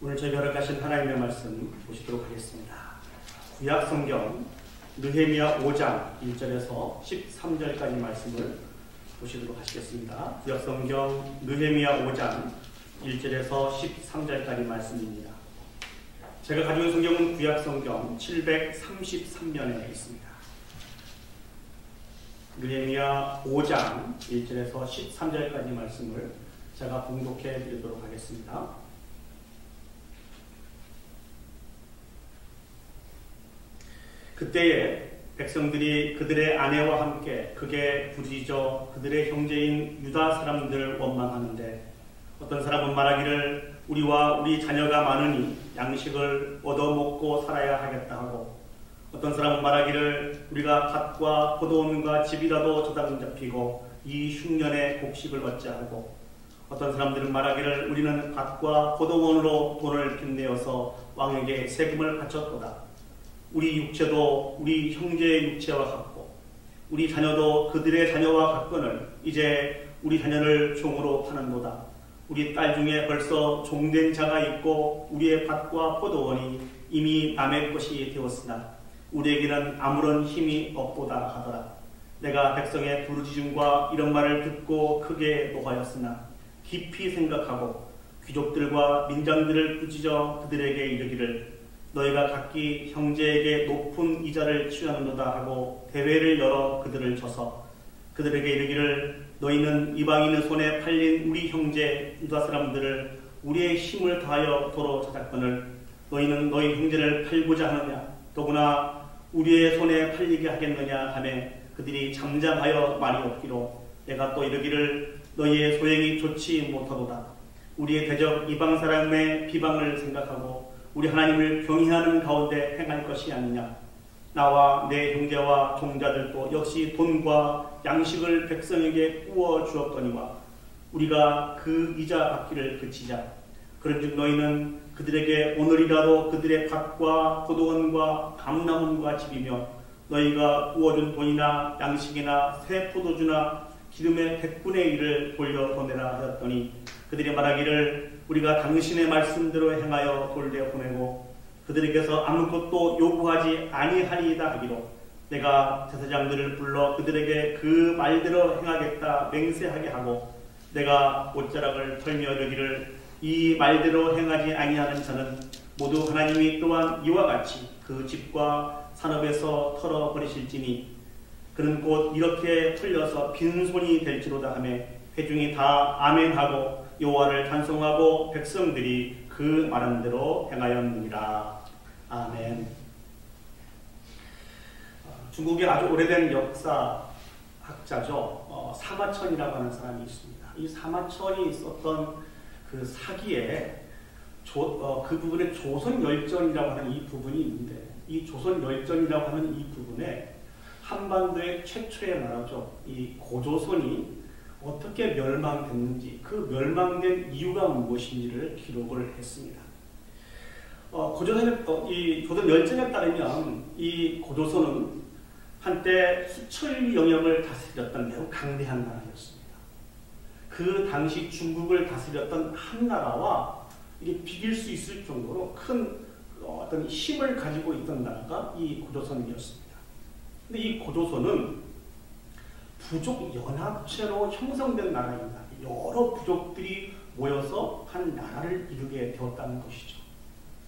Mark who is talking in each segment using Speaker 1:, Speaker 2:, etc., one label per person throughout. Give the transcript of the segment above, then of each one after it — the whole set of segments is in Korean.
Speaker 1: 오늘 저희가 허락하신 하나님의 말씀 보시도록 하겠습니다. 구약 성경 느헤미야 5장 1절에서 13절까지 말씀을 보시도록 하시겠습니다. 구약 성경 느헤미야 5장 1절에서 13절까지 말씀입니다. 제가 가지고 있는 성경은 구약 성경 733면에 있습니다. 느헤미야 5장 1절에서 13절까지 말씀을 제가 봉독해 드리도록 하겠습니다. 그때에 백성들이 그들의 아내와 함께 극에 부르짖어 그들의 형제인 유다 사람들을 원망하는데, 어떤 사람은 말하기를 우리와 우리 자녀가 많으니 양식을 얻어먹고 살아야 하겠다 하고, 어떤 사람은 말하기를 우리가 밭과 포도원과 집이라도 저당 잡히고 이 흉년에 곡식을 얻자 하고, 어떤 사람들은 말하기를 우리는 밭과 포도원으로 돈을 빚내어서 왕에게 세금을 바쳤도다. 우리 육체도 우리 형제의 육체와 같고 우리 자녀도 그들의 자녀와 같거늘 이제 우리 자녀를 종으로 파는도다. 우리 딸 중에 벌써 종된 자가 있고 우리의 밭과 포도원이 이미 남의 것이 되었으나 우리에게는 아무런 힘이 없도다 하더라. 내가 백성의 부르짖음과 이런 말을 듣고 크게 노하였으나 깊이 생각하고 귀족들과 민장들을 꾸짖어 그들에게 이르기를 너희가 각기 형제에게 높은 이자를 취하는도다 하고 대회를 열어 그들을 쳐서 그들에게 이르기를 너희는 이방인의 손에 팔린 우리 형제 유다 사람들을 우리의 힘을 다하여 도로 찾았거늘 너희는 너희 형제를 팔고자 하느냐, 더구나 우리의 손에 팔리게 하겠느냐 하매 그들이 잠잠하여 말이 없기로 내가 또 이르기를 너희의 소행이 좋지 못하도다. 우리의 대적 이방 사람의 비방을 생각하고 우리 하나님을 경외하는 가운데 행할 것이 아니냐. 나와 내 형제와 종자들도 역시 돈과 양식을 백성에게 구워 주었거니와 우리가 그 이자 받기를 그치자. 그런즉 너희는 그들에게 오늘이라도 그들의 밭과 포도원과 감나무와 집이며 너희가 구워준 돈이나 양식이나 새 포도주나 기름의 100분의 1을 돌려보내라 하였더니 그들이 말하기를 우리가 당신의 말씀대로 행하여 돌려보내고 그들에게서 아무것도 요구하지 아니하리이다 하기로 내가 제사장들을 불러 그들에게 그 말대로 행하겠다 맹세하게 하고 내가 옷자락을 털며 이르기를 이 말대로 행하지 아니하는 자는 모두 하나님이 또한 이와 같이 그 집과 산업에서 털어버리실지니 그는 곧 이렇게 털려서 빈손이 될지로다 하며 회중이 다 아멘하고 여호와를 찬송하고 백성들이 그 말한 대로 행하였느니라. 아멘. 중국의 아주 오래된 역사학자죠. 사마천이라고 하는 사람이 있습니다. 이 사마천이 썼던 그 사기에 그 부분에 조선열전이라고 하는 이 부분이 있는데, 이 조선열전이라고 하는 이 부분에 한반도의 최초의 나라죠. 이 고조선이 어떻게 멸망됐는지, 그 멸망된 이유가 무엇인지를 기록을 했습니다. 이 조선 열전에 따르면 이 고조선은 한때 수천 영역을 다스렸던 매우 강대한 나라였습니다. 그 당시 중국을 다스렸던 한 나라와 이게 비길 수 있을 정도로 큰 어떤 힘을 가지고 있던 나라가 이 고조선이었습니다. 근데 이 고조선은 부족 연합체로 형성된 나라입니다. 여러 부족들이 모여서 한 나라를 이루게 되었다는 것이죠.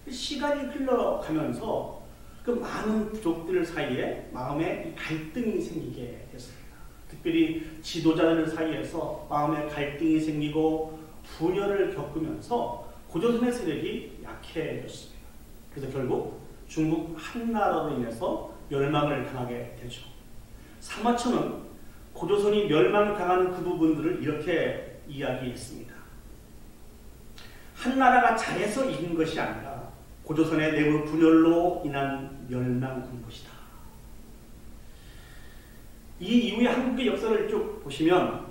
Speaker 1: 시간이 흘러가면서 그 많은 부족들 사이에 마음에 갈등이 생기게 됐습니다. 특별히 지도자들 사이에서 마음에 갈등이 생기고 분열을 겪으면서 고조선의 세력이 약해졌습니다. 그래서 결국 중국 한나라로 인해서 멸망을 당하게 되죠. 사마천은 고조선이 멸망당하는 그 부분들을 이렇게 이야기했습니다. 한나라가 잘해서 이긴 것이 아니라 고조선의 내부 분열로 인한 멸망인 것이다. 이 이후에 한국의 역사를 쭉 보시면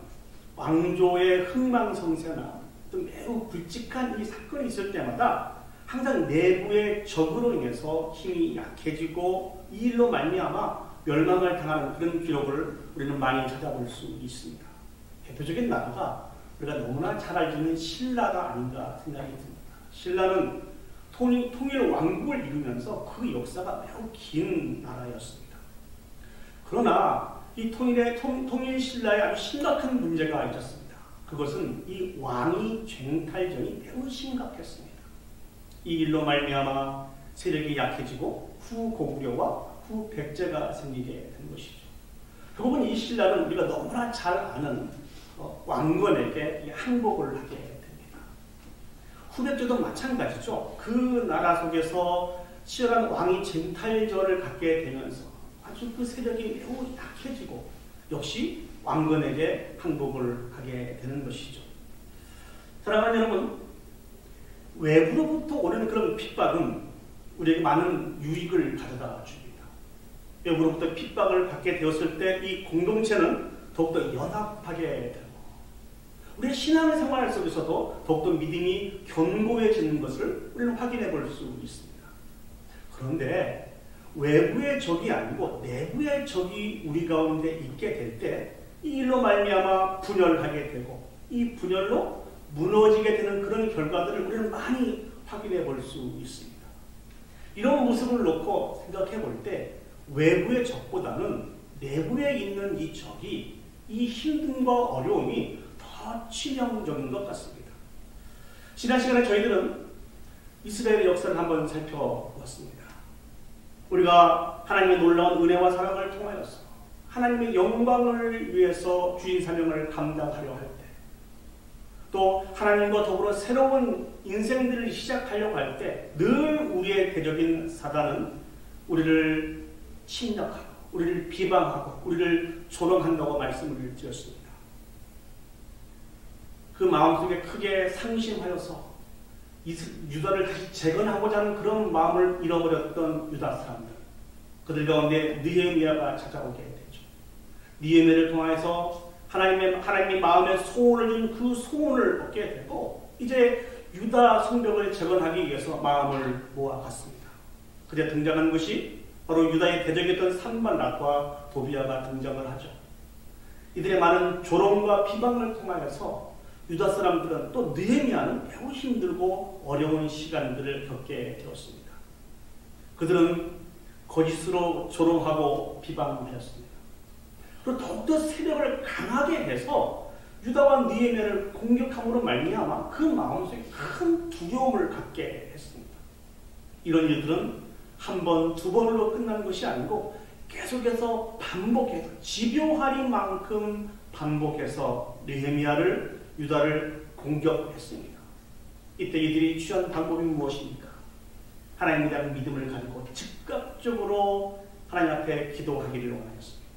Speaker 1: 왕조의 흥망성쇠나 또 매우 굵직한 이 사건이 있을 때마다 항상 내부의 적으로 인해서 힘이 약해지고 이 일로 말미암아 멸망을 당하는 그런 기록을 우리는 많이 찾아볼 수 있습니다. 대표적인 나라가 우리가 너무나 잘 알고 있는 신라가 아닌가 생각이 듭니다. 신라는 통일 왕국을 이루면서 그 역사가 매우 긴 나라였습니다. 그러나 이 통일 신라에 아주 심각한 문제가 있었습니다. 그것은 이 왕위 쟁탈전이 매우 심각했습니다. 이 일로 말미암아 세력이 약해지고 후 고구려와 후 백제가 생기게 된 것이죠. 결국은 이 신라는 우리가 너무나 잘 아는 왕건에게 항복을 하게 됩니다. 후백제도 마찬가지죠. 그 나라 속에서 치열한 왕위 쟁탈전을 갖게 되면서 아주 그 세력이 매우 약해지고 역시 왕건에게 항복을 하게 되는 것이죠. 사랑하는 여러분, 외부로부터 오는 그런 핍박은 우리에게 많은 유익을 가져다 줍니다. 외부로부터 핍박을 받게 되었을 때 이 공동체는 더욱더 연합하게 되고 우리의 신앙생활 속에서도 더욱더 믿음이 견고해지는 것을 우리는 확인해 볼 수 있습니다. 그런데 외부의 적이 아니고 내부의 적이 우리 가운데 있게 될 때 이 일로 말미암아 분열하게 되고 이 분열로 무너지게 되는 그런 결과들을 우리는 많이 확인해 볼 수 있습니다. 이런 모습을 놓고 생각해 볼 때 외부의 적보다는 내부에 있는 이 적이 이 힘듦과 어려움이 더 치명적인 것 같습니다. 지난 시간에 저희들은 이스라엘의 역사를 한번 살펴보았습니다. 우리가 하나님의 놀라운 은혜와 사랑을 통하여서 하나님의 영광을 위해서 주인 사명을 감당하려 할 때, 또 하나님과 더불어 새로운 인생들을 시작하려고 할 때 늘 우리의 대적인 사단은 우리를 침략하고 우리를 비방하고 우리를 조롱한다고 말씀을 드렸습니다. 그 마음속에 크게 상심하여서 유다를 다시 재건하고자 하는 그런 마음을 잃어버렸던 유다 사람들, 그들 가운데 느헤미야가 찾아오게 되죠. 느헤미야를 통해서 하나님이 마음에 소원을 준 그 소원을 얻게 되고 이제 유다 성벽을 재건하기 위해서 마음을 모아갔습니다. 그때 등장한 것이 바로 유다의 대적이었던 산발락과 도비아가 등장을 하죠. 이들의 많은 조롱과 비방을 통하여서 유다 사람들은 또 느헤미야는 매우 힘들고 어려운 시간들을 겪게 되었습니다. 그들은 거짓으로 조롱하고 비방하였습니다. 그리고 더욱더 세력을 강하게 해서 유다와 느헤미야를 공격함으로 말미암아 그 마음속에 큰 두려움을 갖게 했습니다. 이런 일들은 한 번, 두 번으로 끝난 것이 아니고 계속해서 반복해서 집요하리만큼 반복해서 느헤미야를 유다를 공격했습니다. 이때 이들이 취한 방법이 무엇입니까? 하나님에 대한 믿음을 가지고 즉각적으로 하나님 앞에 기도하기를 원하였습니다.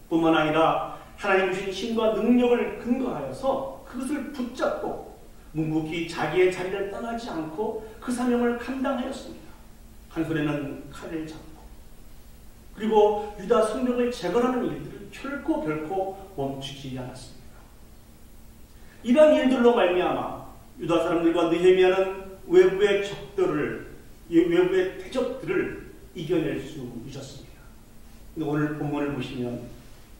Speaker 1: 뿐만 아니라 하나님 주신 힘과 능력을 근거하여서 그것을 붙잡고 묵묵히 자기의 자리를 떠나지 않고 그 사명을 감당하였습니다. 한 손에는 칼을 잡고 그리고 유다 성벽을 재건하는 일들을 결코 멈추지 않았습니다. 이러한 일들로 말미암아 유다 사람들과 느헤미야는 외부의 대적들을 이겨낼 수 있었습니다. 근데 오늘 본문을 보시면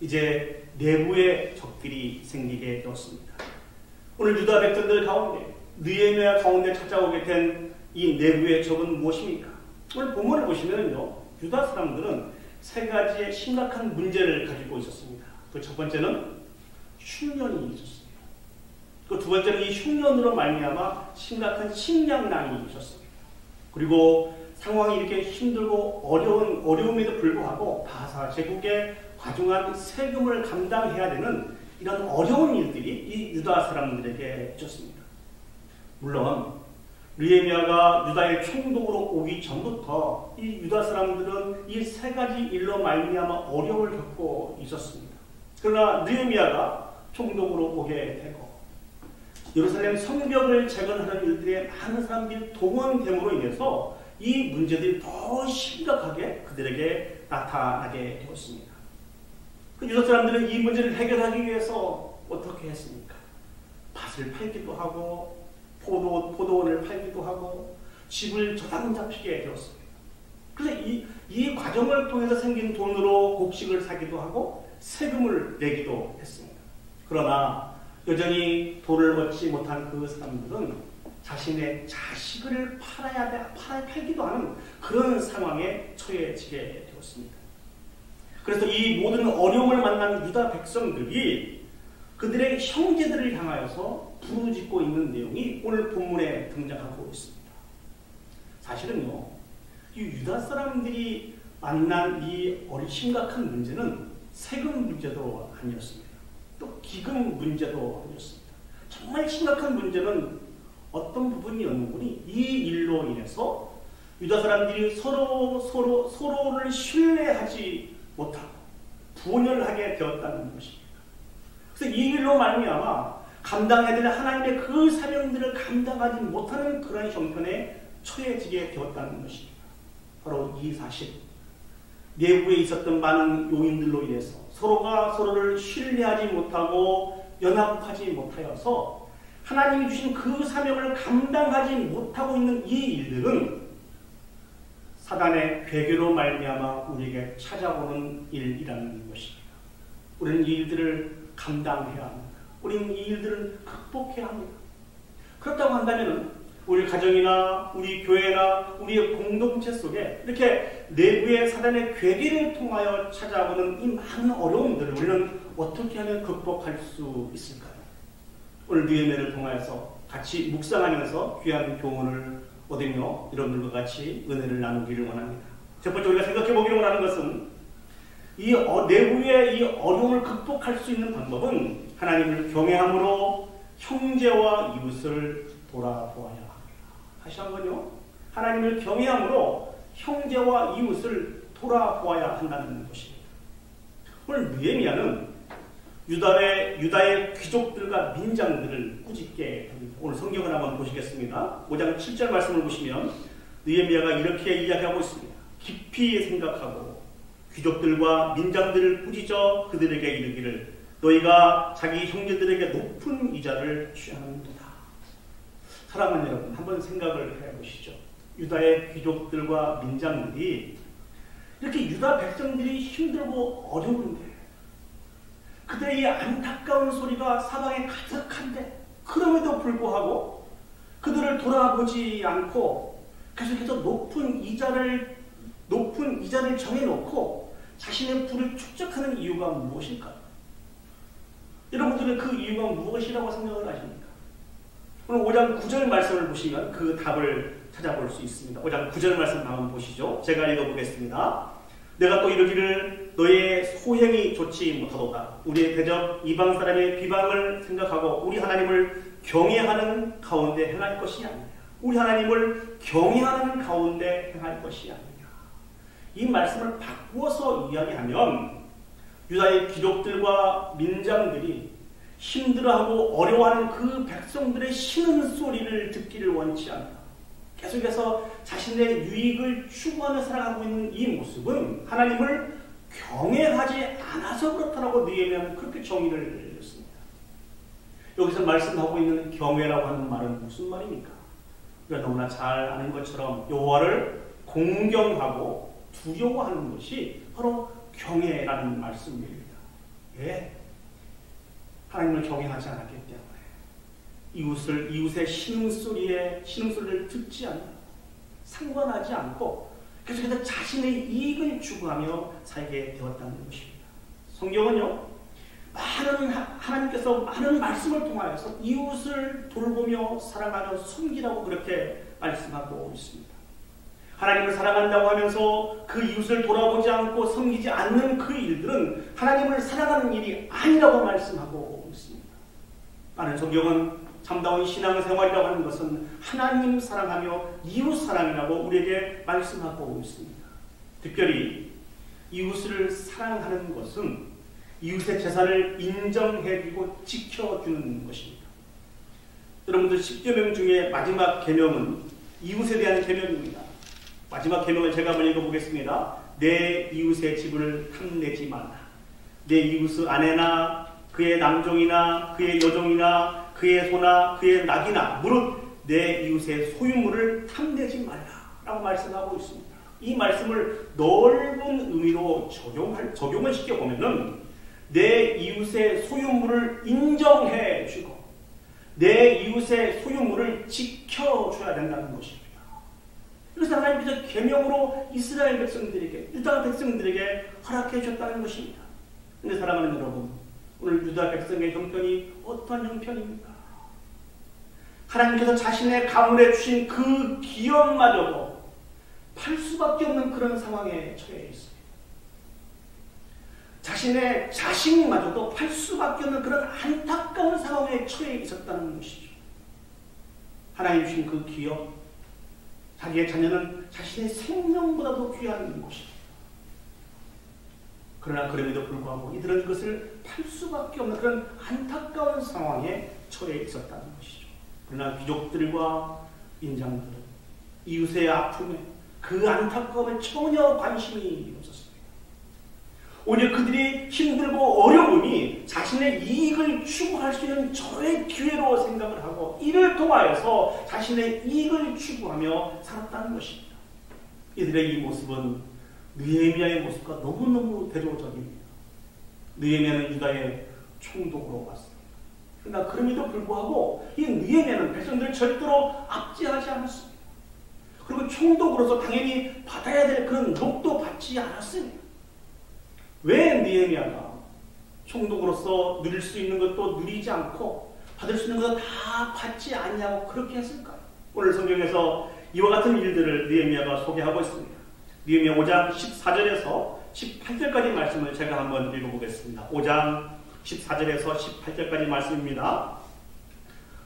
Speaker 1: 이제 내부의 적들이 생기게 되었습니다. 오늘 유다 백성들 가운데 느헤미야 가운데 찾아오게 된 이 내부의 적은 무엇입니까? 오늘 본문을 보시면요, 유다 사람들은 세 가지의 심각한 문제를 가지고 있었습니다. 그 첫 번째는 흉년이 있었습니다. 그 두 번째는 이 흉년으로 말미암아 심각한 식량난이 있었습니다. 그리고 상황이 이렇게 힘들고 어려움에도 불구하고 바사 제국의 과중한 세금을 감당해야 되는 이런 어려운 일들이 이 유다 사람들에게 있었습니다. 물론 느헤미야가 유다의 총독으로 오기 전부터 이 유다 사람들은 이 세 가지 일로 말미암아 어려움을 겪고 있었습니다. 그러나 느헤미야가 총독으로 오게 되고 예루살렘 성벽을 재건하는 일들에 많은 사람들이 동원됨으로 인해서 이 문제들이 더 심각하게 그들에게 나타나게 되었습니다. 그 유다 사람들은 이 문제를 해결하기 위해서 어떻게 했습니까? 밭을 팔기도 하고 포도원을 팔기도 하고 집을 저당 잡히게 되었습니다. 그래서 이 과정을 통해서 생긴 돈으로 곡식을 사기도 하고 세금을 내기도 했습니다. 그러나 여전히 돈을 얻지 못한 그 사람들은 자신의 자식을 팔기도 하는 그런 상황에 처해지게 되었습니다. 그래서 이 모든 어려움을 만난 유다 백성들이 그들의 형제들을 향하여서 부르짖고 있는 내용이 오늘 본문에 등장하고 있습니다. 사실은요, 이 유다 사람들이 만난 이 심각한 문제는 세금 문제도 아니었습니다. 또 기금 문제도 아니었습니다. 정말 심각한 문제는 어떤 부분이었는지 이 일로 인해서 유다 사람들이 서로를 신뢰하지 못하고 분열하게 되었다는 것입니다. 그래서 이 일로 말미암아 감당해야 될 하나님의 그 사명들을 감당하지 못하는 그런 형편에 처해지게 되었다는 것입니다. 바로 이 사실, 내부에 있었던 많은 요인들로 인해서 서로가 서로를 신뢰하지 못하고 연합하지 못하여서 하나님이 주신 그 사명을 감당하지 못하고 있는 이 일들은 사단의 괴계로 말미암아 우리에게 찾아오는 일이라는 것입니다. 우리는 이 일들을 감당해야 합니다. 우리는 이 일들을 극복해야 합니다. 그렇다고 한다면 우리 가정이나 우리 교회나 우리의 공동체 속에 이렇게 내부의 사단의 괴계를 통하여 찾아오는 이 많은 어려움들을 우리는 어떻게 하면 극복할 수 있을까요? 오늘 느헤미야를 통하여서 같이 묵상하면서 귀한 교훈을 얻으며 여러분들과 같이 은혜를 나누기를 원합니다. 첫 번째 우리가 생각해 보기를 원하는 것은 이 내부의 이 어려움을 극복할 수 있는 방법은 하나님을 경외함으로 형제와 이웃을 돌아보아야 합니다. 다시 한번요. 하나님을 경외함으로 형제와 이웃을 돌아보아야 한다는 것입니다. 오늘 느헤미야는 유다의 귀족들과 민장들을 꾸짖게 됩니다. 오늘 성경을 한번 보시겠습니다. 5장 7절 말씀을 보시면 느헤미야가 이렇게 이야기하고 있습니다. 깊이 생각하고 귀족들과 민장들을 꾸짖어 그들에게 이르기를 너희가 자기 형제들에게 높은 이자를 취하는도다. 사랑하는 여러분, 한번 생각을 해보시죠. 유다의 귀족들과 민장들이 이렇게 유다 백성들이 힘들고 어려운데 그들의 이 안타까운 소리가 사방에 가득한데 그럼에도 불구하고 그들을 돌아보지 않고 계속해서 높은 이자를 정해놓고 자신의 부를 축적하는 이유가 무엇일까요? 여러분들은 그 이유가 무엇이라고 생각을 하십니까? 오늘 5장 9절 말씀을 보시면 그 답을 찾아볼 수 있습니다. 5장 9절 말씀 한번 보시죠. 제가 읽어보겠습니다. 내가 또 이르기를 너의 소행이 좋지 못하도다. 우리의 대적 이방 사람의 비방을 생각하고 우리 하나님을 경외하는 가운데 행할 것이 아니냐. 우리 하나님을 경외하는 가운데 행할 것이 아니냐. 이 말씀을 바꾸어서 이야기하면 유다의 귀족들과 민장들이 힘들어하고 어려워하는 그 백성들의 신음소리를 듣기를 원치 않다. 계속해서 자신의 유익을 추구하며 살아가고 있는 이 모습은 하나님을 경외하지 않아서 그렇다라고 느헤미야는 그렇게 정의를 내렸습니다. 여기서 말씀하고 있는 경외라고 하는 말은 무슨 말입니까? 우리가 너무나 잘 아는 것처럼 여호와를 공경하고 두려워하는 것이 바로 경외라는 말씀입니다. 왜? 하나님을 경외하지 않았기 때문에 이웃의 신음소리를 듣지 않고 상관하지 않고 계속해서 자신의 이익을 추구하며 살게 되었다는 것입니다. 성경은요, 하나님께서 많은 말씀을 통하여서 이웃을 돌보며 사랑하며 섬기라고 그렇게 말씀하고 있습니다. 하나님을 사랑한다고 하면서 그 이웃을 돌아보지 않고 섬기지 않는 그 일들은 하나님을 사랑하는 일이 아니라고 말씀하고 있습니다. 많은 성경은 참다운 신앙생활이라고 하는 것은 하나님 사랑하며 이웃 사랑이라고 우리에게 말씀하고 있습니다. 특별히 이웃을 사랑하는 것은 이웃의 재산을 인정해주고 지켜주는 것입니다. 여러분들 10계명 중에 마지막 계명은 이웃에 대한 계명입니다. 마지막 계명을 제가 한번 읽어보겠습니다. 내 이웃의 집을 탐내지 마라. 내 이웃의 아내나 그의 남종이나 그의 여종이나 그의 소나 그의 낙이나 무릇 내 이웃의 소유물을 탐내지 말라 라고 말씀하고 있습니다. 이 말씀을 넓은 의미로 적용을 시켜보면은 내 이웃의 소유물을 인정해 주고 내 이웃의 소유물을 지켜줘야 된다는 것입니다. 그래서 하나님께서 계명으로 이스라엘 백성들에게, 유다 백성들에게 허락해 주셨다는 것입니다. 그런데 사랑하는 여러분, 오늘 유다 백성의 형편이 어떤 형편입니까? 하나님께서 자신의 가문에 주신 그 기업마저도 팔 수밖에 없는 그런 상황에 처해 있습니다. 자신의 자식마저도 팔 수밖에 없는 그런 안타까운 상황에 처해 있었다는 것이죠. 하나님 주신 그 기업, 자기의 자녀는 자신의 생명보다도 귀한 것입니다. 그러나 그럼에도 불구하고 이들은 그것을 팔 수밖에 없는 그런 안타까운 상황에 처해 있었다는 것이죠. 그러나 귀족들과 인장들은 이웃의 아픔에, 그 안타까움에 전혀 관심이 없었습니다. 오히려 그들이 힘들고 어려움이 자신의 이익을 추구할 수 있는 저의 기회로 생각을 하고 이를 통하여서 자신의 이익을 추구하며 살았다는 것입니다. 이들의 이 모습은 느헤미야의 모습과 너무너무 대조적입니다. 느헤미야는 유다의 총독으로 왔습니다. 그러나 그럼에도 불구하고 이 느헤미야는 백성들을 절대로 압제하지 않았습니다. 그리고 총독으로서 당연히 받아야 될 그런 녹도 받지 않았습니다. 왜 느헤미야가 총독으로서 누릴 수 있는 것도 누리지 않고 받을 수 있는 것도 다 받지 않냐고 그렇게 했을까요? 오늘 성경에서 이와 같은 일들을 느헤미야가 소개하고 있습니다. 느헤미야 5장 14절에서 18절까지 말씀을 제가 한번 읽어보겠습니다. 5장 14절에서 18절까지 말씀입니다.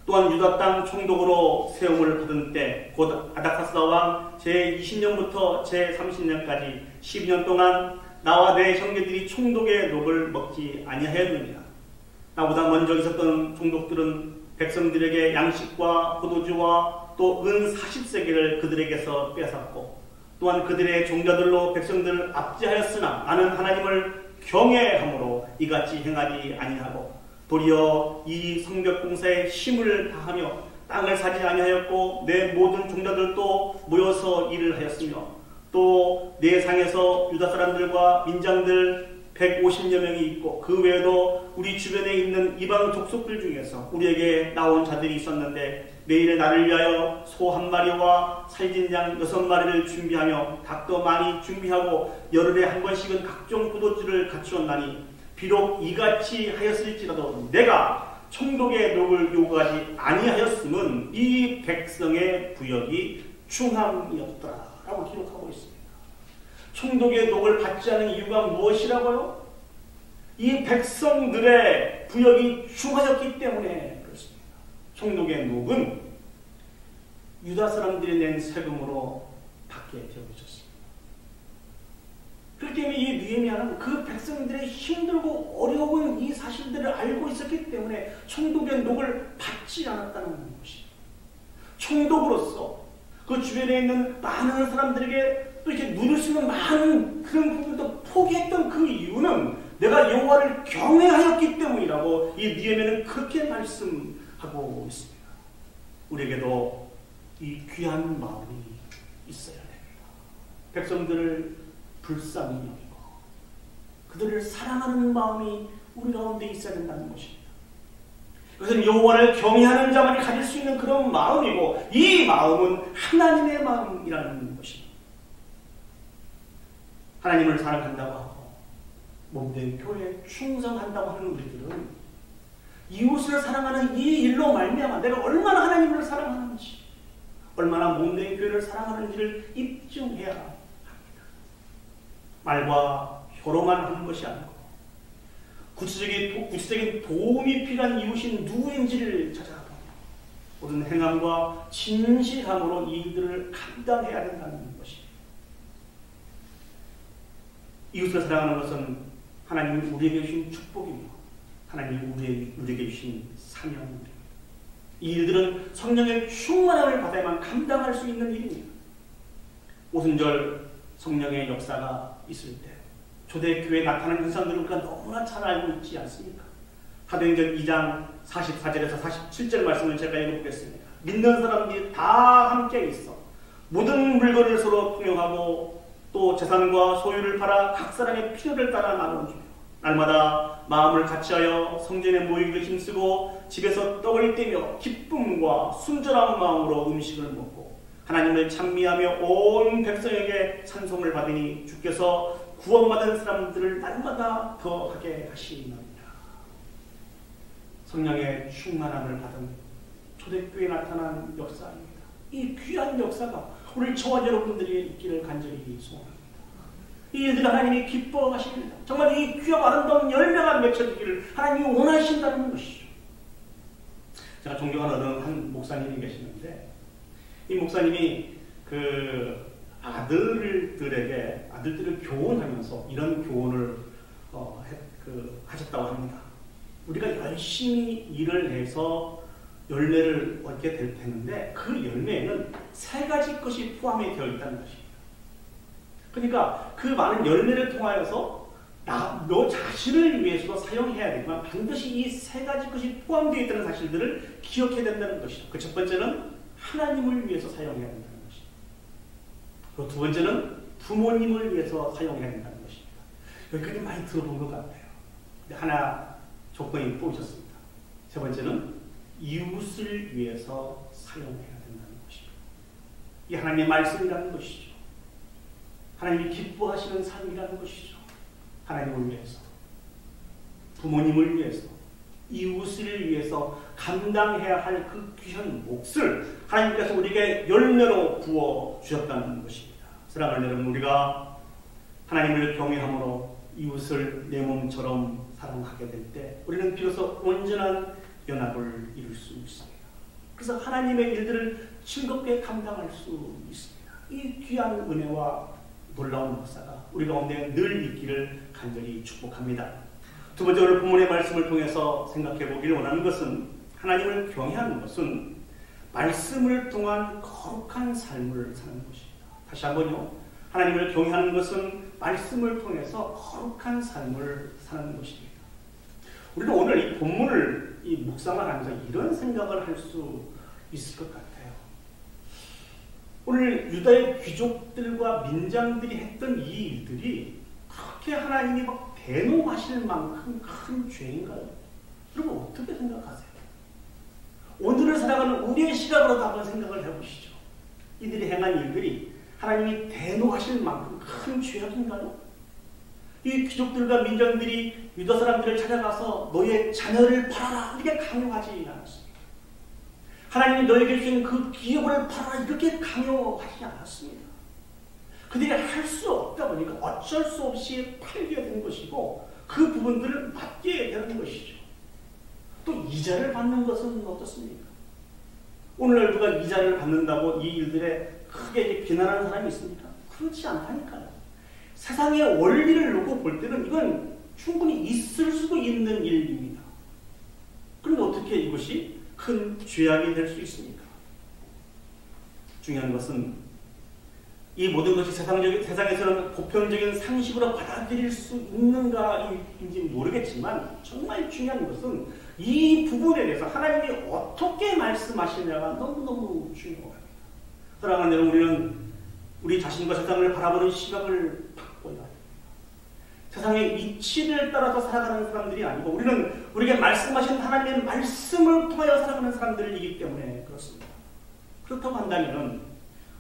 Speaker 1: 또한 유다 땅 총독으로 세움을 받은 때 곧 아닥사스다 왕 제20년부터 제30년까지 12년 동안 나와 내 형제들이 총독의 녹을 먹지 아니하였느니라. 나보다 먼저 있었던 총독들은 백성들에게 양식과 포도주와 또 은 40세겔을 그들에게서 뺏었고 또한 그들의 종자들로 백성들을 압제하였으나 나는 하나님을 경외함으로 이같이 행하지 아니하고 도리어 이 성벽공사에 힘을 다하며 땅을 사지 아니하였고 내 모든 종자들도 모여서 일을 하였으며 또 내 상에서 유다 사람들과 민장들 150여 명이 있고 그 외에도 우리 주변에 있는 이방 족속들 중에서 우리에게 나온 자들이 있었는데 매일 나를 위하여 소 1마리와 살진 양 6마리를 준비하며 닭도 많이 준비하고 열흘에 한 번씩은 각종 포도주를 갖추었나니 비록 이같이 하였을지라도 내가 총독의 녹을 요구하지 아니하였음은 이 백성의 부역이 충함이었더라 라고 기록하고 있습니다. 총독의 녹을 받지 않은 이유가 무엇이라고요? 이 백성들의 부역이 중하였기 때문에 그렇습니다. 총독의 녹은 유다 사람들이 낸 세금으로 받게 되어 있었습니다. 그렇기 때문에 이 느헤미야는 그 백성들의 힘들고 어려운 이 사실들을 알고 있었기 때문에 총독의 녹을 받지 않았다는 것입니다. 총독으로서 그 주변에 있는 많은 사람들에게 또 이렇게 누릴 수 있는 많은 그런 부분도 포기했던 그 이유는 내가 여호와를 경외하였기 때문이라고 이 느헤미야는 그렇게 말씀하고 있습니다. 우리에게도 이 귀한 마음이 있어야 됩니다. 백성들을 불쌍히 여기고 그들을 사랑하는 마음이 우리 가운데 있어야 된다는 것입니다. 그것은 여호와를 경외하는 자만이 가질 수 있는 그런 마음이고 이 마음은 하나님의 마음이라는 것입니다. 하나님을 사랑한다고 하고 몸된 교회에 충성한다고 하는 우리들은 이웃을 사랑하는 이 일로 말미암아 내가 얼마나 하나님을 사랑하는지 얼마나 몸된 교회를 사랑하는지를 입증해야 합니다. 말과 혀로만 하는 것이 아니고 구체적인 도움이 필요한 이웃이 누구인지를 찾아보며 모든 행함과 진실함으로 이 일들을 감당해야 된다는 것입니다. 이웃을 사랑하는 것은 하나님이 우리에게 주신 축복이며 하나님이 우리에게 주신 사명입니다. 이 일들은 성령의 충만함을 받아야만 감당할 수 있는 일입니다. 오순절 성령의 역사가 있을 때 초대교회에 나타나는 현상들을 우리가 너무나 잘 알고 있지 않습니까? 사도행전 2장 44절에서 47절 말씀을 제가 읽어보겠습니다. 믿는 사람들이 다 함께 있어 모든 물건을 서로 통용하고 또 재산과 소유를 팔아 각 사람의 필요를 따라 나누어주며 날마다 마음을 같이하여 성전에 모이기도 힘쓰고 집에서 떡을 떼며 기쁨과 순전한 마음으로 음식을 먹고 하나님을 찬미하며 온 백성에게 찬송을 받으니 주께서 구원받은 사람들을 날마다 더하게 하시나이다. 성령의 충만함을 받은 초대교회에 나타난 역사입니다. 이 귀한 역사가 오늘 저와 여러분들이 있기를 간절히 소원합니다. 이 일들 하나님이 기뻐하십니다. 정말 이 귀하고 아름다운 열매가 맺혀지기를 하나님이 원하신다는 것이죠. 제가 존경하는 한 목사님이 계시는데 이 목사님이 그 아들들을 교훈하면서 이런 교훈을 하셨다고 합니다. 우리가 열심히 일을 해서 열매를 얻게 될 텐데 그 열매에는 세 가지 것이 포함이 되어 있다는 것입니다. 그러니까 그 많은 열매를 통하여서 너 자신을 위해서도 사용해야 되지만 반드시 이 세 가지 것이 포함되어 있다는 사실들을 기억해야 된다는 것이죠. 그 첫 번째는 하나님을 위해서 사용해야 된다는 것입니다. 그리고 두 번째는 부모님을 위해서 사용해야 된다는 것입니다. 여기까지 많이 들어본 것 같아요. 근데 하나 조건이 또 있었습니다. 세 번째는 이웃을 위해서 사용해야 된다는 것입니다. 이 하나님의 말씀이라는 것이죠. 하나님이 기뻐하시는 삶이라는 것이죠. 하나님을 위해서, 부모님을 위해서, 이웃을 위해서 감당해야 할 그 귀한 몫을 하나님께서 우리에게 열매로 부어주셨다는 것입니다. 사랑하는 여러분, 우리가 하나님을 경외함으로 이웃을 내 몸처럼 사랑하게 될 때 우리는 비로소 온전한 연합을 이룰 수 있습니다. 그래서 하나님의 일들을 즐겁게 감당할 수 있습니다. 이 귀한 은혜와 놀라운 역사가 우리 가운데 늘 있기를 간절히 축복합니다. 두 번째, 오늘 본문의 말씀을 통해서 생각해 보기를 원하는 것은 하나님을 경외하는 것은 말씀을 통한 거룩한 삶을 사는 것입니다. 다시 한번요. 하나님을 경외하는 것은 말씀을 통해서 거룩한 삶을 사는 것입니다. 우리는 오늘 이 본문을 묵상을 하면서 이런 생각을 할 수 있을 것 같아요. 오늘 유다의 귀족들과 민장들이 했던 이 일들이 그렇게 하나님이 막 대노하실 만큼 큰 죄인가요? 여러분 어떻게 생각하세요? 오늘을 살아가는 우리의 시각으로도 한번 생각을 해보시죠. 이들이 행한 일들이 하나님이 대노하실 만큼 큰 죄악인가요? 이 귀족들과 민장들이 유다 사람들을 찾아가서 너의 자녀를 팔아라 이렇게 강요하지 않았습니다. 하나님이 너에게 주신 그 기업을 팔아라 이렇게 강요하지 않았습니다. 그들이 할 수 없다 보니까 어쩔 수 없이 팔게 된 것이고 그 부분들을 맡게 되는 것이죠. 또 이자를 받는 것은 어떻습니까? 오늘날 누가 이자를 받는다고 이 일들에 크게 비난하는 사람이 있습니까? 그렇지 않다니까요. 세상의 원리를 놓고 볼 때는 이건 충분히 있을 수도 있는 일입니다. 그런데 어떻게 이것이 큰 죄악이 될 수 있습니까? 중요한 것은 이 모든 것이 세상에서는 보편적인 상식으로 받아들일 수 있는가인지 모르겠지만 정말 중요한 것은 이 부분에 대해서 하나님이 어떻게 말씀하시냐가 너무너무 중요합니다. 사랑하는 여러분, 우리는 우리 자신과 세상을 바라보는 시각을 바꿔야 합니다. 세상의 이치를 따라서 살아가는 사람들이 아니고 우리는 우리에게 말씀하신 하나님의 말씀을 통하여 살아가는 사람들이기 때문에 그렇습니다. 그렇다고 한다면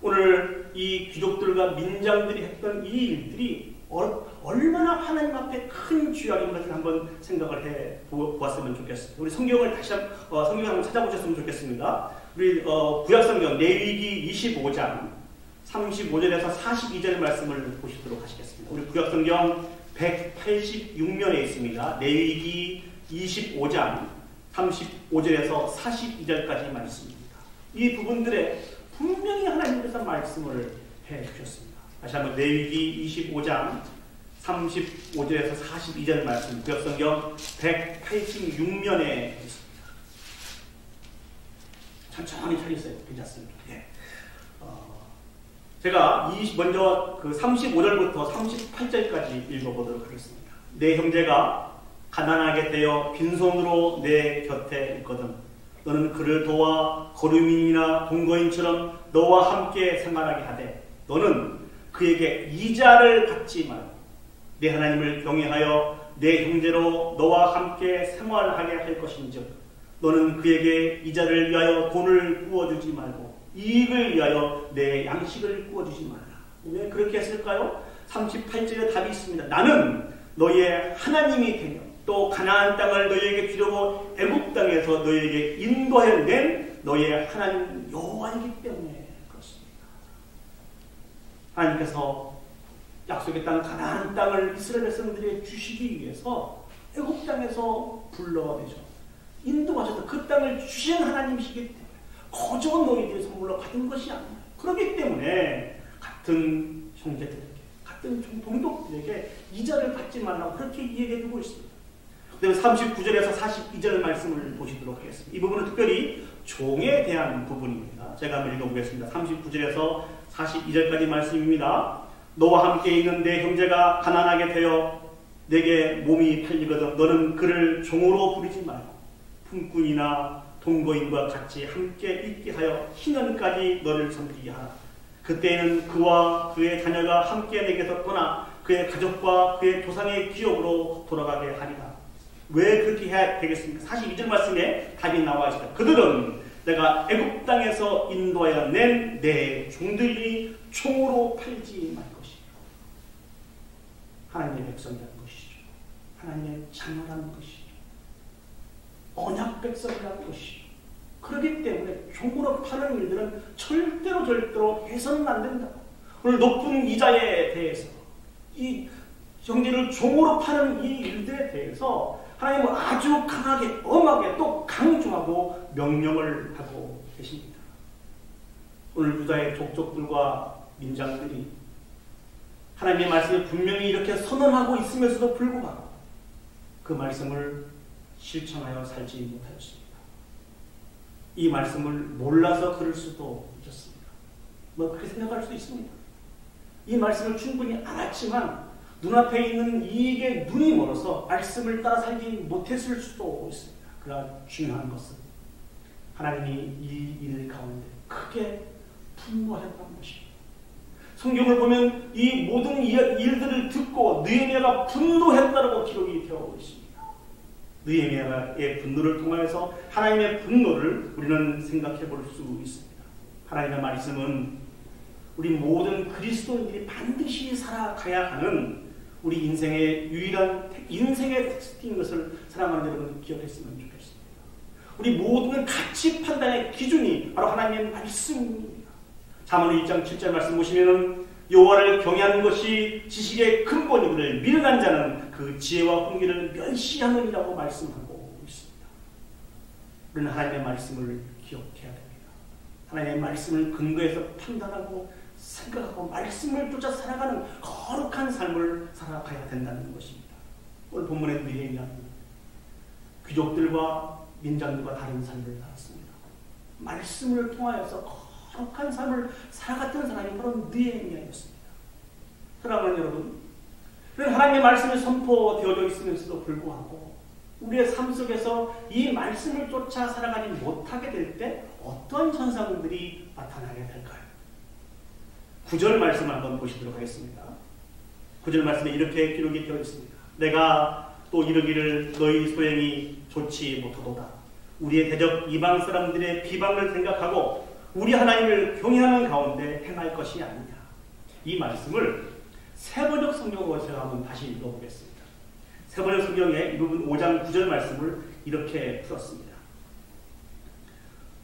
Speaker 1: 오늘 이 귀족들과 민장들이 했던 이 일들이 얼마나 하나님 앞에 큰 죄악인 것을 한번 생각을 해 보았으면 좋겠습니다. 우리 성경을 성경을 한번 찾아보셨으면 좋겠습니다. 우리 구약성경 레위기 25장 35절에서 42절 말씀을 보시도록 하시겠습니다. 우리 구약성경 186면에 있습니다. 레위기 25장 35절에서 42절까지 말씀입니다. 이 부분들에 분명히 하나님께서 말씀을 해주셨습니다. 다시 한번 레위기 25장 35절에서 42절 말씀, 구약성경 186면에 있습니다. 천천히 찾으세요. 괜찮습니다. 예. 제가 먼저 그 35절부터 38절까지 읽어보도록 하겠습니다. 내 형제가 가난하게 되어 빈손으로 내 곁에 있거든 너는 그를 도와 거류민이나 동거인처럼 너와 함께 생활하게 하되 너는 그에게 이자를 받지 말고 내 하나님을 경외하여 내 형제로 너와 함께 생활하게 할 것인즉 너는 그에게 이자를 위하여 돈을 구워주지 말고 이익을 위하여 내 양식을 구워주지 말라. 왜 그렇게 했을까요? 38절에 답이 있습니다. 나는 너희의 하나님이 되며 또 가나안 땅을 너희에게 주려고 애굽 땅에서 너희에게 인도하여 낸 너희의 하나님 여호와이기 때문에 그렇습니다. 하나님께서 약속의 땅 가나안 땅을 이스라엘 백성들에게 주시기 위해서 애굽 땅에서 불러내셔 인도하셔서 그 땅을 주신 하나님이시기 때문에 거저 너희들이 선물로 받은 것이 아니에요. 그렇기 때문에 같은 형제들에게 같은 동족들에게 이자를 받지 말라고 그렇게 이야기해주고 있습니다. 그다음에 39절에서 42절 말씀을 보시도록 하겠습니다. 이 부분은 특별히 종에 대한 부분입니다. 제가 한번 읽어보겠습니다. 39절에서 42절까지 말씀입니다. 너와 함께 있는 내 형제가 가난하게 되어 내게 몸이 팔리거든 너는 그를 종으로 부리지 말고 품꾼이나 동거인과 같이 함께 있게 하여 희년까지 너를 섬기게 하라. 그때에는 그와 그의 자녀가 함께 내게서 떠나 그의 가족과 그의 조상의 기업으로 돌아가게 하리라. 왜 그렇게 해야 되겠습니까? 42절 말씀에 답이 나와 있습니다. 그들은 내가 애굽 땅에서 인도하여 낸 내 종들이 총으로 팔지 말 것이요. 하나님의 백성이라는 것이죠. 하나님의 자녀라는 것이죠. 언약 백성이라는 것이죠. 그렇기 때문에 종으로 파는 일들은 절대로 해서는 안 된다. 오늘 높은 이자에 대해서 이 형제를 종으로 파는 이 일들에 대해서 하나님은 아주 강하게 엄하게 또 강조하고 명령을 하고 계십니다. 오늘 유다의 족족들과 민장들이 하나님의 말씀을 분명히 이렇게 선언하고 있으면서도 불구하고 그 말씀을 실천하여 살지 못하였습니다. 이 말씀을 몰라서 그럴 수도 있었습니다. 그렇게 생각할 수 있습니다. 이 말씀을 충분히 알았지만 눈앞에 있는 이익에 눈이 멀어서 말씀을 따라 살지 못했을 수도 있습니다. 그러나 중요한 것은 하나님이 이 일 가운데 크게 분노하였다는 것입니다. 성경을 보면 이 모든 일들을 듣고 느헤미야가 분노했다라고 기록이 되어 있습니다. 느헤미야의 분노를 통하여서 하나님의 분노를 우리는 생각해 볼 수 있습니다. 하나님의 말씀은 우리 모든 그리스도인들이 반드시 살아가야 하는 우리 인생의 유일한 인생의 텍스트인 것을 사랑하는 여러분 기억했으면 좋겠습니다. 우리 모든 가치 판단의 기준이 바로 하나님의 말씀입니다. 잠언 1장 7절 말씀 보시면은 여호와를 경외하는 것이 지식의 근본이거늘 미련한 자는 그 지혜와 공의를 멸시하느니라고 말씀하고 있습니다. 우리는 하나님의 말씀을 기억해야 됩니다. 하나님의 말씀을 근거해서 판단하고 생각하고 말씀을 쫓아 살아가는 거룩한 삶을 살아가야 된다는 것입니다. 오늘 본문의 느헤미야는 귀족들과 민장들과 다른 삶을 살았습니다. 말씀을 통하여서 거룩한 삶을 살아갔던 사람이 바로 느헤미야였습니다. 사랑하는 여러분, 하나님의 말씀이 선포되어져 있으면서도 불구하고 우리의 삶 속에서 이 말씀을 쫓아 살아가지 못하게 될 때 어떤 현상들이 나타나게 될까요? 9절 말씀을 한번 보시도록 하겠습니다. 9절 말씀에 이렇게 기록이 되어 있습니다. 내가 또 이르기를 너희 소행이 좋지 못하도다. 우리의 대적 이방 사람들의 비방을 생각하고 우리 하나님을 경외하는 가운데 행할 것이 아니냐. 이 말씀을 세번역 성경으로 제가 한번 다시 읽어보겠습니다. 세번역 성경의 이 부분 5장 9절 말씀을 이렇게 풀었습니다.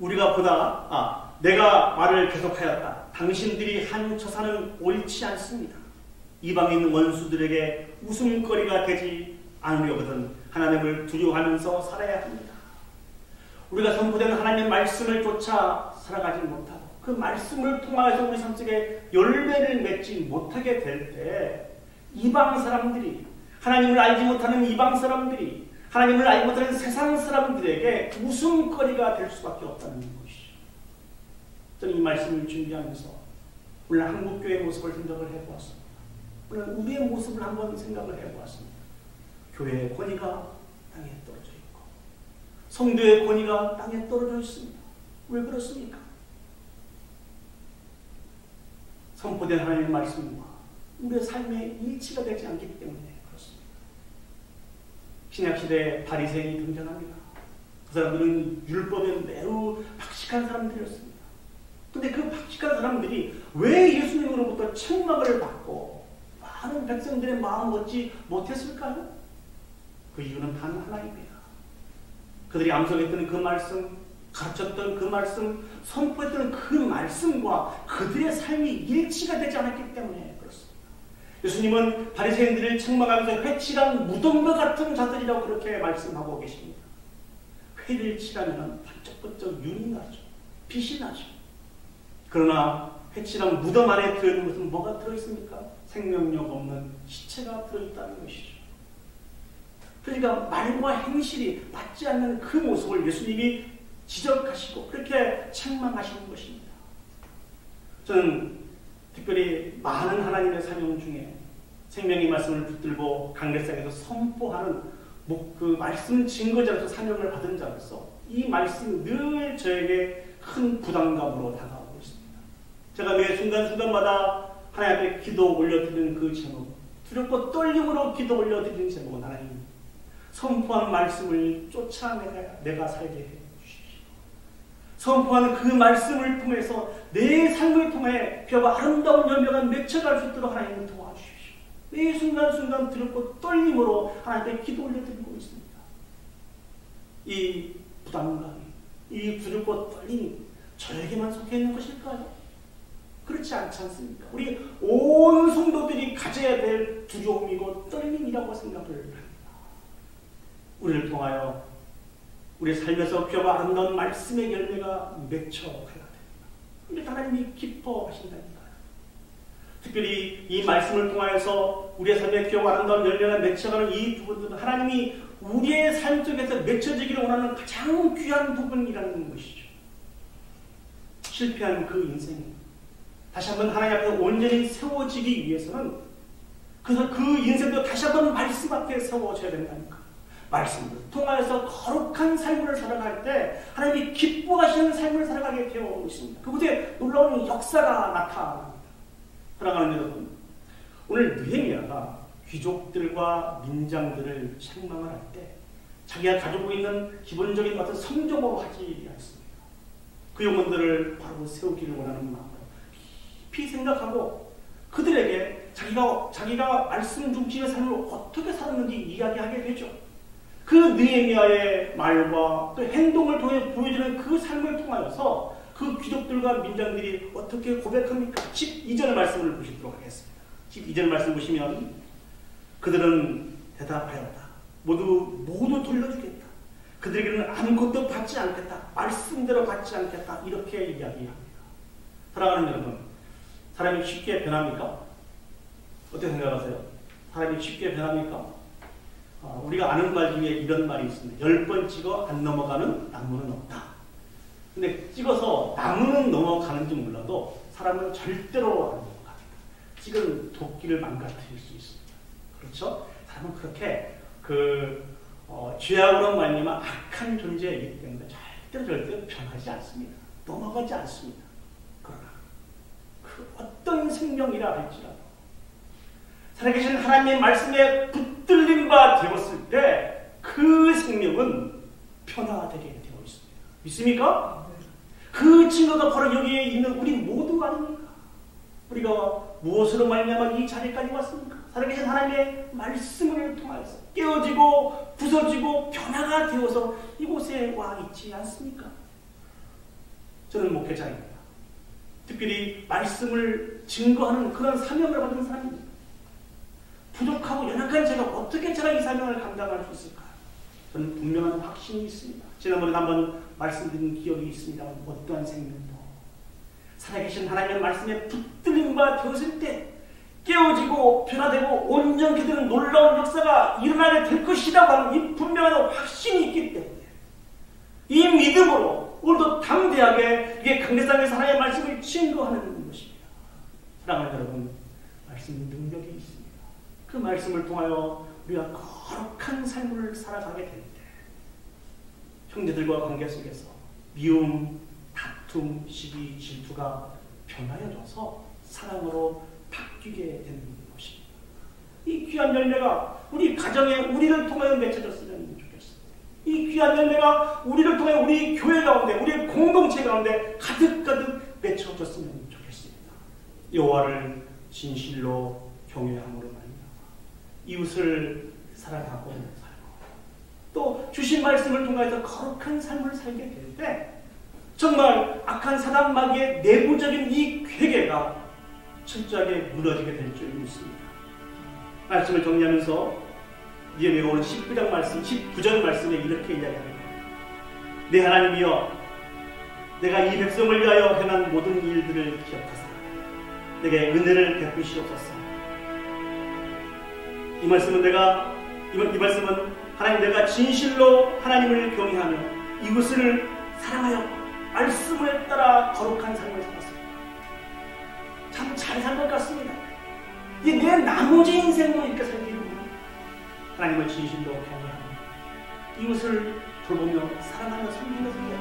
Speaker 1: 우리가 보다 내가 말을 계속하였다. 당신들이 한 처사는 옳지 않습니다. 이방에 있는 원수들에게 웃음거리가 되지 않으려거든 하나님을 두려워하면서 살아야 합니다. 우리가 선포된 하나님의 말씀을 쫓아 살아가지 못하고 그 말씀을 통하여서 우리 삶 속에 열매를 맺지 못하게 될 때 이방 사람들이 하나님을 알지 못하는 이방 사람들이 하나님을 알지 못하는 세상 사람들에게 웃음거리가 될 수밖에 없다는 것이죠. 저는 이 말씀을 준비하면서 오늘 한국교회의 모습을 생각을 해보았습니다. 오늘 우리의 모습을 한번 생각을 해보았습니다. 교회의 권위가 땅에 떨어져 있고 성도의 권위가 땅에 떨어져 있습니다. 왜 그렇습니까? 선포된 하나님의 말씀과 우리의 삶에 일치가 되지 않기 때문에 그렇습니다. 신약시대에 바리새인이 등장합니다. 그 사람들은 율법에 매우 박식한 사람들이었습니다. 근데 그 박식한 사람들이 왜 예수님으로부터 책망을 받고 많은 백성들의 마음을 얻지 못했을까요? 그 이유는 단 하나입니다. 그들이 암송했던 그 말씀, 가르쳤던 그 말씀, 선포했던 그 말씀과 그들의 삶이 일치가 되지 않았기 때문에 그렇습니다. 예수님은 바리새인들을 책망하면서 회칠한 무덤과 같은 자들이라고 그렇게 말씀하고 계십니다. 회를 칠하면 번쩍번쩍 윤이 나죠. 빛이 나죠. 그러나 회칠한 무덤 안에 들어있는 것은 뭐가 들어있습니까? 생명력 없는 시체가 들어있다는 것이죠. 그러니까 말과 행실이 맞지 않는 그 모습을 예수님이 지적하시고 그렇게 책망하시는 것입니다. 저는 특별히 많은 하나님의 사명 중에 생명의 말씀을 붙들고 강대상에서 선포하는 그 말씀 증거자로서 사명을 받은 자로서 이 말씀이 늘 저에게 큰 부담감으로 다가오고 있습니다. 제가 매 순간순간마다 하나님 앞에 기도 올려드리는 그 제목, 두렵고 떨림으로 기도 올려드리는 제목은 하나님 선포한 말씀을 쫓아내가 내가 살게 해주십시오. 선포하는 그 말씀을 통해서 내 삶을 통해 벼가 아름다운 열매가 맺혀갈 수 있도록 하나님을 도와주십시오. 매 순간순간 두렵고 떨림으로 하나님께 기도 올려드리고 있습니다. 이 부담감이, 이 두렵고 떨림이 저에게만 속해 있는 것일까요? 그렇지 않지 않습니까? 우리 온 성도들이 가져야 될 두려움이고 떨림이라고 생각을 합니다. 우리를 통하여 우리 삶에서 벼가 아름다운 말씀의 열매가 맺혀가야 됩니다. 근데 하나님이 기뻐하신다니까요. 특별히 이 말씀을 통하여서 우리의 삶에 벼가 아름다운 열매가 맺혀가는 이 부분들은 하나님이 우리의 삶 속에서 맺혀지기를 원하는 가장 귀한 부분이라는 것이죠. 실패한 그 인생이 다시 한번 하나님 앞에 온전히 세워지기 위해서는 그래서 그 인생도 다시 한번 말씀 앞에 세워져야 된다니까. 말씀을 통하여서 거룩한 삶을 살아갈 때 하나님이 기뻐하시는 삶을 살아가게 되어 있습니다. 그곳에 놀라운 역사가 나타납니다. 사랑하는 여러분, 오늘 느헤미야가 귀족들과 민장들을 책망을 할 때 자기가 가지고 있는 기본적인 어떤 성적으로 하지 않습니다. 그 영혼들을 바로 세우기를 원하는 마음으로 깊이 생각하고 그들에게 자기가 말씀 중심의 삶을 어떻게 살았는지 이야기하게 되죠. 그 느헤미야의 말과 또 행동을 통해 보여주는 그 삶을 통하여서 그 귀족들과 민장들이 어떻게 고백합니까? 12절 말씀을 보시도록 하겠습니다. 12절 말씀 보시면 그들은 대답하였다. 모두 돌려주겠다. 그들에게는 아무것도 받지 않겠다. 말씀대로 받지 않겠다. 이렇게 이야기합니다. 사랑하는 여러분, 사람이 쉽게 변합니까? 어떻게 생각하세요? 사람이 쉽게 변합니까? 우리가 아는 말 중에 이런 말이 있습니다. 10번 찍어 안 넘어가는 나무는 없다. 근데 찍어서 나무는 넘어가는지 몰라도 사람은 절대로 안 넘어갑니다. 찍은 도끼를 망가뜨릴 수 있습니다. 그렇죠? 사람은 그렇게 죄악으로 말미암아 악한 존재이기 때문에 절대로 변하지 않습니다. 넘어가지 않습니다. 그러나 그 어떤 생명이라 할지라도 살아계신 하나님의 말씀에 붙들린 바 되었을 때 그 생명은 변화되게 되어 있습니다. 믿습니까? 그 증거가 바로 여기에 있는 우리 모두 아닙니까? 우리가 무엇으로 말미암아 이 자리까지 왔습니까? 살아계신 하나님의 말씀을 통해서 깨어지고 부서지고 변화가 되어서 이곳에 와 있지 않습니까? 저는 목회자입니다. 특별히 말씀을 증거하는 그런 사명을 받은 사람입니다. 부족하고 연약한 제가 어떻게 이 사명을 감당할 수 있을까? 저는 분명한 확신이 있습니다. 지난번에 한번 말씀드린 기억이 있습니다만 어떠한 생명도 살아계신 하나님의 말씀에 붙들린 바 되었을 때 깨어지고 변화되고 온전히 되는 놀라운 역사가 일어나게 될 것이라고 하는 이 분명한 확신이 있기 때문에 이 믿음으로 오늘도 담대하게 이게 강대상에서 하나님의 말씀을 증거하는 것입니다. 사랑하는 여러분, 말씀은 능력이 있습니다. 그 말씀을 통하여 우리가 거룩한 삶을 살아가게 될 때 형제들과 관계 속에서 미움, 다툼, 시기, 질투가 변하여져서 사랑으로 바뀌게 되는 것입니다. 이 귀한 열매가 우리 가정에 우리를 통하여 맺혀졌으면 좋겠습니다. 이 귀한 열매가 우리를 통해 우리 교회 가운데, 우리 공동체 가운데 가득가득 맺혀졌으면 좋겠습니다. 여호와를 진실로 경외함으로 말미암아 이웃을 사랑하고 살고 또 주신 말씀을 통하여서 거룩한 삶을 살게 될 때 정말 악한 사단 마귀의 내부적인 이 괴계가 철저하게 무너지게 될 줄 믿습니다. 말씀을 정리하면서 니에미가 오늘 19장 말씀, 19절 말씀에 이렇게 이야기합니다. 내 하나님이여, 내가 이 백성을 위하여 행한 모든 일들을 기억하사 내게 은혜를 베푸시옵소서. 이 말씀은 하나님, 내가 진실로 하나님을 경외하며 이웃을 사랑하여 말씀을 따라 거룩한 삶을 살았습니다. 참 잘 산 것 같습니다. 이 내 나머지 인생도 이렇게 살기로구나. 하나님을 진실로 경외하며 이웃을 돌보며 사랑하며 섬기는 것입니다.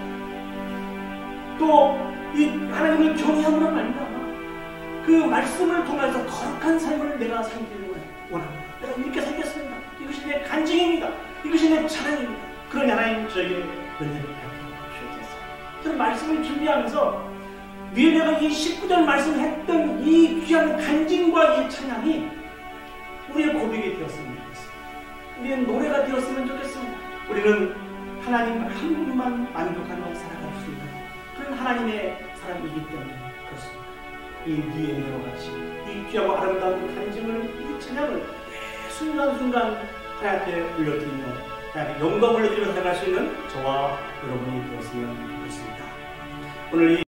Speaker 1: 또 이 하나님을 경외함으로 말미암아 그 말씀을 통해서 거룩한 삶을 내가 살기를 원합니다. 내가 이렇게 살겠습니다. 이것이 내 간증입니다. 이것이 내 자랑입니다. 그러니 하나님 저에게 은혜를 베푸시옵소서. 저는 말씀을 준비하면서 니에미야가 이 19절 말씀했던 이 귀한 간증과 이 찬양이 우리의 고백이 되었으면 좋겠습니다. 우리의 노래가 되었으면 좋겠습니다. 우리는 하나님 한 분만 만족하며 살아갈 수 있는 그런 하나님의 사람이기 때문에 그렇습니다. 이 니에미야와 같이 이 귀하고 아름다운 간증을, 이 찬양을 순간순간 하나님께 올려드리며 하나님께 영광을 올려드리며 살아갈 수 있는 저와 여러분이 되었으면 좋겠습니다. 오늘 이